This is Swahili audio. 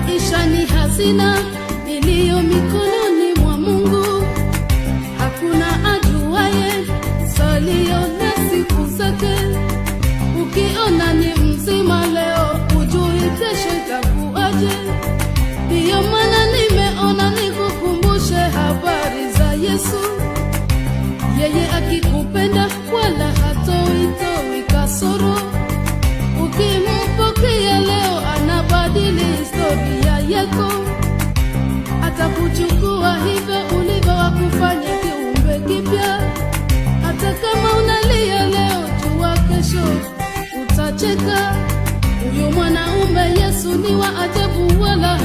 Maisha ni hazina iliyo mikononi mwa Mungu. Hakuna ajuaye salio na siku zake. Ukiona ni mzima leo, hujui kesho itakuaje. Ndiyo maana nimeona nikukumbushe habari za Yesu. Yeye akikupenda wala hatoi kasoro. Ukimpokea leo, anabadili historia yako. Atakuchukua hivyo ulivyo, wakufanya kiumbe kipya. Hata kama unalia leo, jua kesho utacheka. Huyu mwanaume Yesu ni wa ajabu wala